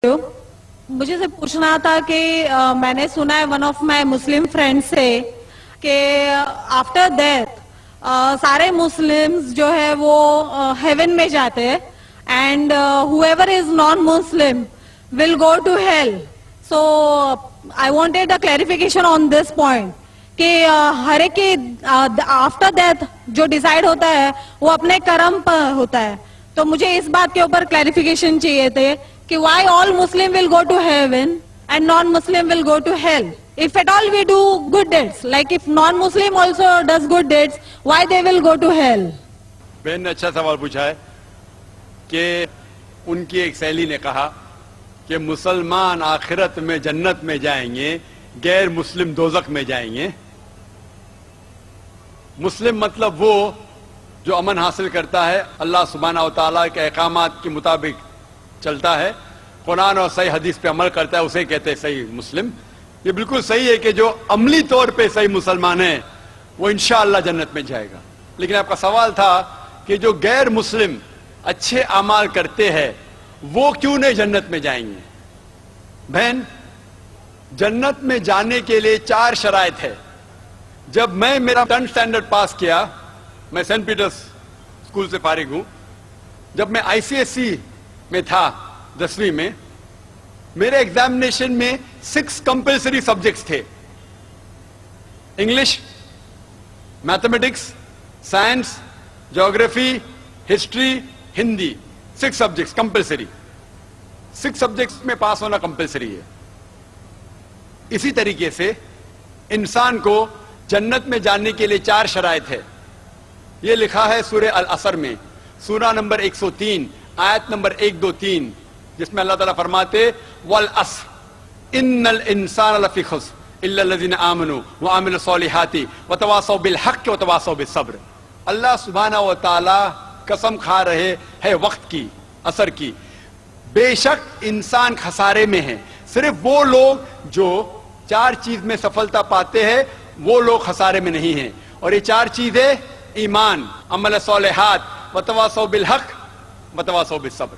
مجھے سے پوچھنا تھا کہ میں نے سنا ہے one of my Muslim friend سے کہ آفٹر ڈیتھ سارے مسلمز جو ہے وہ ہیون میں جاتے ہیں and whoever is non-Muslim will go to hell. So I wanted a clarification on this point کہ ہر ایک کی آفٹر ڈیتھ جو ڈیسائیڈ ہوتا ہے وہ اپنے کرم پر ہوتا ہے. تو مجھے اس بات کے اوپر کلیریفیکیشن چاہیے تھے کہ why all Muslim will go to heaven and non-Muslim will go to hell. If at all we do good deeds, like if non-Muslim also does good deeds, why they will go to hell? بہن نے اچھا سوال پوچھا ہے کہ ان کی ایک سہیلی نے کہا کہ مسلمان آخرت میں جنت میں جائیں گے، غیر مسلم دوزخ میں جائیں گے. مسلم مطلب وہ جو امن حاصل کرتا ہے، اللہ سبحانہ و تعالیٰ کے احکامات کے مطابق چلتا ہے، قرآن اور صحیح حدیث پہ عمل کرتا ہے، اسے کہتے ہیں صحیح مسلم. یہ بالکل صحیح ہے کہ جو عملی طور پہ صحیح مسلمان ہے وہ انشاءاللہ جنت میں جائے گا. لیکن آپ کا سوال تھا کہ جو غیر مسلم اچھے اعمال کرتے ہیں وہ کیوں نہیں جنت میں جائیں گے؟ بہن، جنت میں جانے کے لیے 4 شرائط ہے. جب میں میرا 10 اسٹینڈرڈ پاس کیا، میں سینٹ پیٹرز اسکول سے فارغ ہوں، جب میں ICSE میں تھا 10ویں میں، میرے ایگزامینیشن میں 6 کمپلسری سبجیکٹس تھے: English, mathematics, science, geography, history, Hindi. 6 subjects compulsory. 6 subjects میں پاس ہونا کمپلسری ہے. اسی طریقے سے انسان کو جنت میں جانے کے لیے 4 شرائط ہے. یہ لکھا ہے سورہ العصر میں، سورہ نمبر 103 آیت نمبر 1 2 3، جس میں اللہ تعالیٰ فرماتے وَالْعَصْرِ إِنَّ الْإِنسَانَ لَفِي خُسْرٍ إِلَّا الَّذِينَ آمَنُوا وَعَمِلُوا الصَّالِحَاتِ وَتَوَاصَوْا بِالْحَقِّ وَتَوَاصَوْا بِالصَّبْرِ. اللہ سبحانہ و تعالیٰ قسم کھا رہے ہے وقت کی، عصر کی. بے شک انسان خسارے میں ہے. صرف وہ لوگ جو 4 چیز میں سفلتا پاتے ہیں وہ لوگ خسارے میں نہیں ہیں. اور یہ 4 چیزیں ایمان، عمل صالحات، وتواصوا بالحق، وتواصوا بالصبر.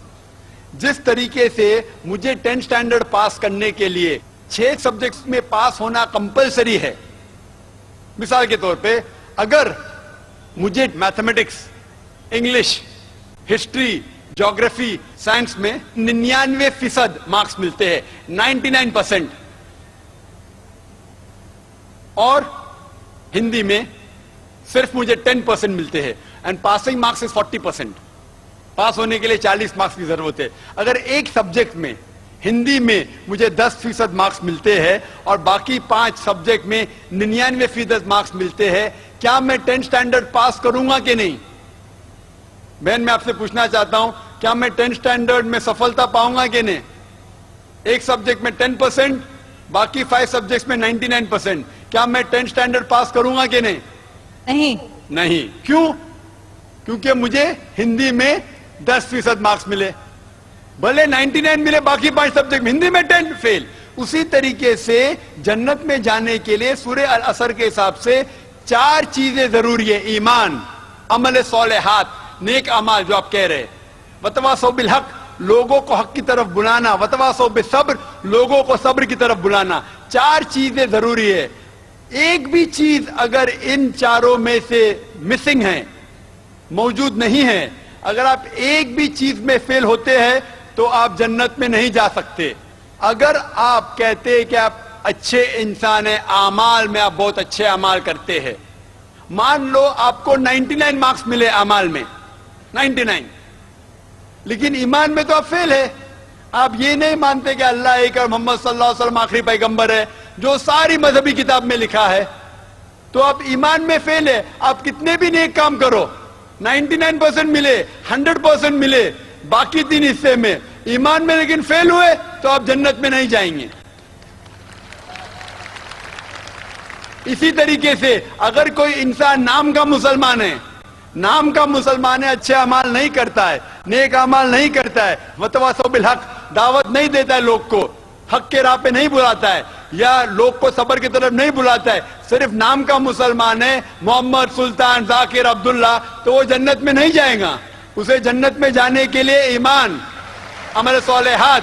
جس طریقے سے مجھے 10 اسٹینڈرڈ پاس کرنے کے لیے 6 سبجیکٹس میں پاس ہونا کمپلسری ہے. مثال کے طور پہ اگر مجھے mathematics, English, history, geography, science میں 99% مارکس ملتے ہیں، 99%، اور ہندی میں صرف مجھے 10% ملتے ہیں، اینڈ پاسنگ مارکس از 40%. پاس ہونے کے لیے 40 مارکس کی ضرورت ہے. اگر ایک سبجیکٹ میں ہندی میں مجھے 10% مارکس ملتے ہیں اور باقی 5 سبجیکٹ میں 99% مارکس ملتے ہیں، کیا میں 10 اسٹینڈرڈ پاس کروں گا کہ نہیں؟ بہن، میں آپ سے پوچھنا چاہتا ہوں، کیا میں 10 اسٹینڈرڈ میں سفلتا پاؤں گا کہ نہیں؟ ایک سبجیکٹ میں 10%، باقی 5 سبجیکٹس میں 99%. کیا میں 10 اسٹینڈرڈ پاس کروں گا کہ نہیں؟ نہیں. کیوں؟ کیونکہ مجھے ہندی میں 10% مارکس ملے، بھلے 99 ملے باقی 5 سبجیکٹ میں، ہندی میں 10 فیل. اسی طریقے سے جنت میں جانے کے لیے سورہ العصر کے حساب سے 4 چیزیں ضروری ہے: ایمان، عمل صالحات، نیک اعمال جو آپ کہہ رہے، وتواصوا بالحق، لوگوں کو حق کی طرف بلانا، وتواصوا بالصبر، لوگوں کو صبر کی طرف بلانا. 4 چیزیں ضروری ہے. ایک بھی چیز اگر ان 4 میں سے مسنگ ہے، موجود نہیں ہے، اگر آپ ایک بھی چیز میں فیل ہوتے ہیں تو آپ جنت میں نہیں جا سکتے. اگر آپ کہتے ہیں کہ آپ اچھے انسان ہیں، اعمال میں آپ بہت اچھے اعمال کرتے ہیں، مان لو آپ کو 99 مارکس ملے اعمال میں، 99، لیکن ایمان میں تو آپ فیل ہے. آپ یہ نہیں مانتے کہ اللہ ایک اور محمد صلی اللہ علیہ وسلم آخری پیغمبر ہے جو ساری مذہبی کتاب میں لکھا ہے، تو آپ ایمان میں فیل ہے. آپ کتنے بھی نیک کام کرو، 99% ملے، 100% ملے، باقی 3 حصے میں ایمان میں لیکن فیل ہوئے تو آپ جنت میں نہیں جائیں گے. اسی طریقے سے اگر کوئی انسان نام کا مسلمان ہے، اچھے اعمال نہیں کرتا ہے، نیک اعمال نہیں کرتا ہے، وتواصوا بالحق، دعوت نہیں دیتا ہے، لوگ کو حق کے راہ پہ نہیں بلاتا ہے، یا لوگ کو صبر کی طرف نہیں بلاتا ہے، صرف نام کا مسلمان ہے، محمد، سلطان، ذاکر، عبداللہ، تو وہ جنت میں نہیں جائے گا. اسے جنت میں جانے کے لیے ایمان، عمل صالحات،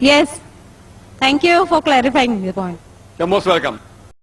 Yes. Thank you for clarifying the point. You're most welcome.